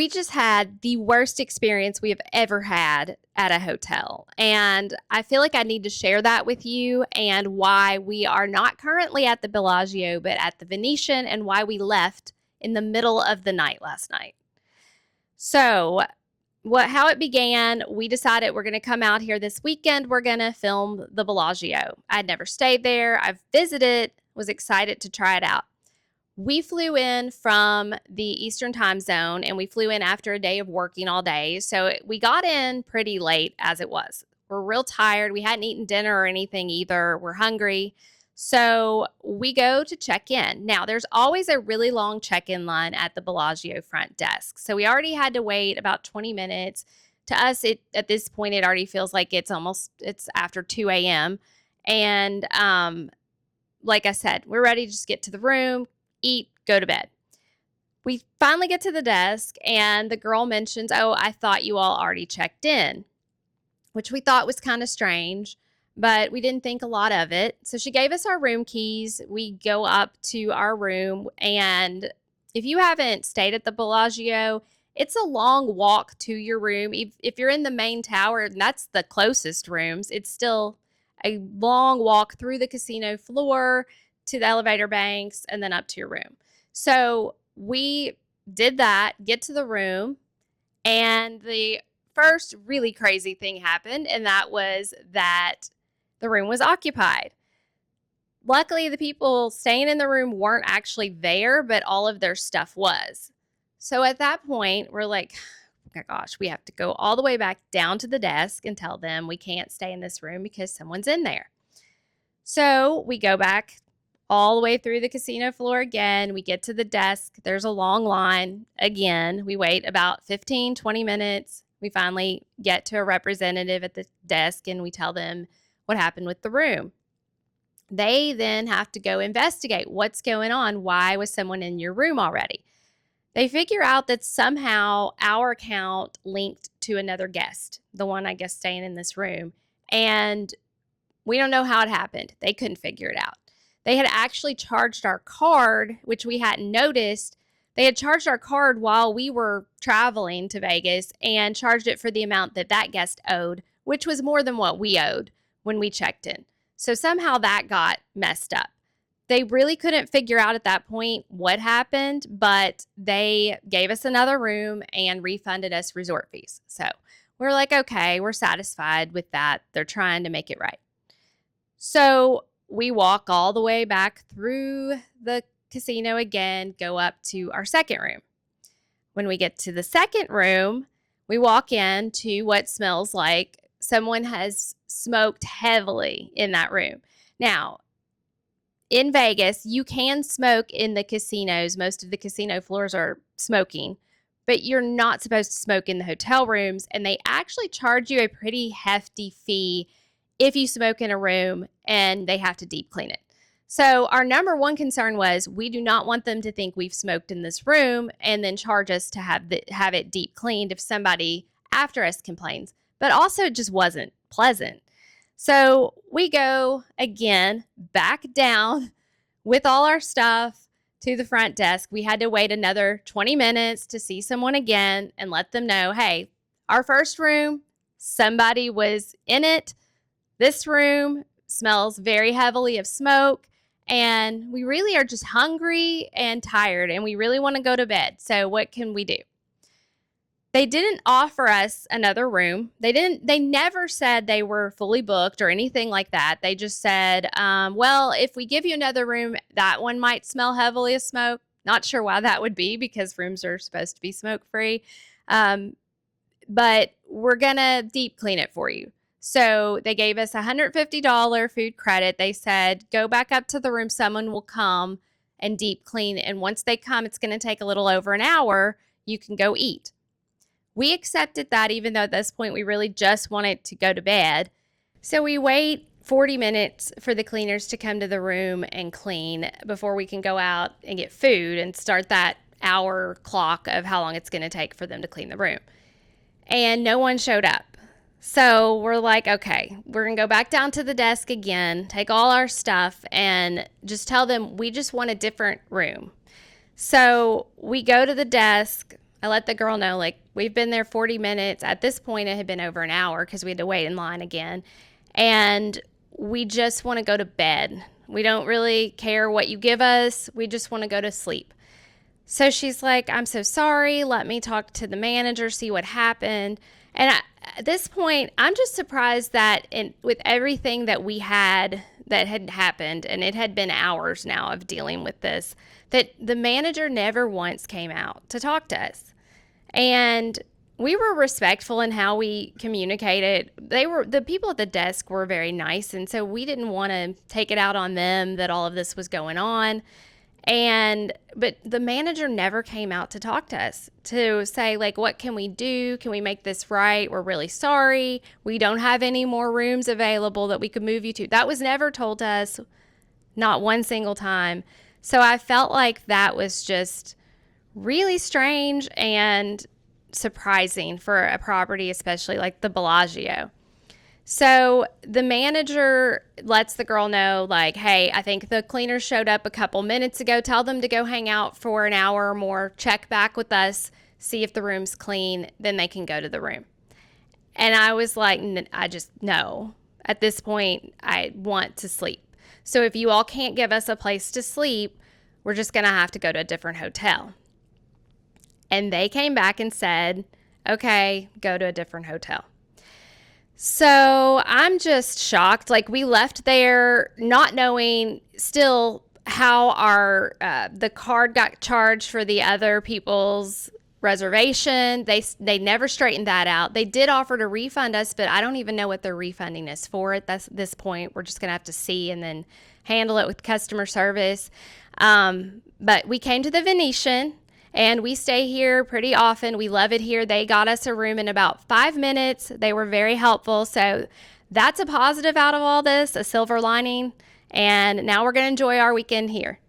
We just had the worst experience we have ever had at a hotel. And I feel like I need to share that with you and why we are not currently at the Bellagio, but at the Venetian, and why we left in the middle of the night last night. So, how it began, we decided we're going to come out here this weekend. We're going to film the Bellagio. I'd never stayed there. I've visited, was excited to try it out. We flew in from the Eastern time zone, and we flew in after a day of working all day. So we got in pretty late as it was. We're real tired. We hadn't eaten dinner or anything either. We're hungry. So we go to check in. Now, there's always a really long check-in line at the Bellagio front desk. So we already had to wait about 20 minutes. To us, at this point, it already feels like it's after 2 a.m. And like I said, we're ready to just get to the room, eat, go to bed. We finally get to the desk, and the girl mentions, "Oh, I thought you all already checked in," which we thought was kind of strange, but we didn't think a lot of it. So she gave us our room keys. We go up to our room, and if you haven't stayed at the Bellagio, it's a long walk to your room. If you're in the main tower, and that's the closest rooms, it's still a long walk through the casino floor to the elevator banks and then up to your room. So we did that, get to the room, and the first really crazy thing happened, and that was that the room was occupied. Luckily, the people staying in the room weren't actually there, but all of their stuff was. So at that point, we're like, oh my gosh, we have to go all the way back down to the desk and tell them we can't stay in this room because someone's in there. So we go back all the way through the casino floor again. We get to the desk. There's a long line again. We wait about 15, 20 minutes. We finally get to a representative at the desk, and we tell them what happened with the room. They then have to go investigate what's going on. Why was someone in your room already? They figure out that somehow our account linked to another guest, the one, I guess, staying in this room. And we don't know how it happened. They couldn't figure it out. They had actually charged our card, which we hadn't noticed. They had charged our card while we were traveling to Vegas and charged it for the amount that that guest owed, which was more than what we owed when we checked in. So somehow that got messed up. They really couldn't figure out at that point what happened, but they gave us another room and refunded us resort fees. So we're like, okay, we're satisfied with that. They're trying to make it right. So we walk all the way back through the casino again, go up to our second room. When we get to the second room, we walk into what smells like someone has smoked heavily in that room. Now, in Vegas, you can smoke in the casinos. Most of the casino floors are smoking, but you're not supposed to smoke in the hotel rooms, and they actually charge you a pretty hefty fee if you smoke in a room, and they have to deep clean it. So our number one concern was we do not want them to think we've smoked in this room and then charge us to have it deep cleaned if somebody after us complains. But also it just wasn't pleasant. So we go again back down with all our stuff to the front desk. We had to wait another 20 minutes to see someone again and let them know, hey, our first room, somebody was in it. This room smells very heavily of smoke, and we really are just hungry and tired, and we really want to go to bed. So what can we do? They didn't offer us another room. They never said they were fully booked or anything like that. They just said, well, if we give you another room, that one might smell heavily of smoke. Not sure why that would be, because rooms are supposed to be smoke-free. But we're going to deep clean it for you. So they gave us $150 food credit. They said, go back up to the room. Someone will come and deep clean. And once they come, it's going to take a little over an hour. You can go eat. We accepted that, even though at this point we really just wanted to go to bed. So we wait 40 minutes for the cleaners to come to the room and clean before we can go out and get food and start that hour clock of how long it's going to take for them to clean the room. And no one showed up. So we're like, okay, we're going to go back down to the desk again, take all our stuff, and just tell them we just want a different room. So we go to the desk. I let the girl know, like, we've been there 40 minutes. At this point, it had been over an hour because we had to wait in line again. And we just want to go to bed. We don't really care what you give us. We just want to go to sleep. So she's like, I'm so sorry. Let me talk to the manager, see what happened. And at this point, I'm just surprised that with everything that we had that had happened, and it had been hours now of dealing with this, that the manager never once came out to talk to us. And we were respectful in how we communicated. The people at the desk were very nice, and so we didn't want to take it out on them that all of this was going on. But the manager never came out to talk to us to say, like, what can we do? Can we make this right? We're really sorry. We don't have any more rooms available that we could move you to. That was never told to us, not one single time. So I felt like that was just really strange and surprising for a property, especially like the Bellagio. So the manager lets the girl know, like, hey, I think the cleaners showed up a couple minutes ago. Tell them to go hang out for an hour or more, check back with us, see if the room's clean, then they can go to the room. And I was like, no. At this point, I want to sleep. So if you all can't give us a place to sleep, we're just going to have to go to a different hotel. And they came back and said, okay, go to a different hotel. So I'm just shocked. Like, we left there not knowing still how the card got charged for the other people's reservation. They never straightened that out. They did offer to refund us, but I don't even know what they're refunding us for at this point. We're just going to have to see and then handle it with customer service. But we came to the Venetian. And we stay here pretty often. We love it here. They got us a room in about 5 minutes. They were very helpful. So that's a positive out of all this, a silver lining. And now we're going to enjoy our weekend here.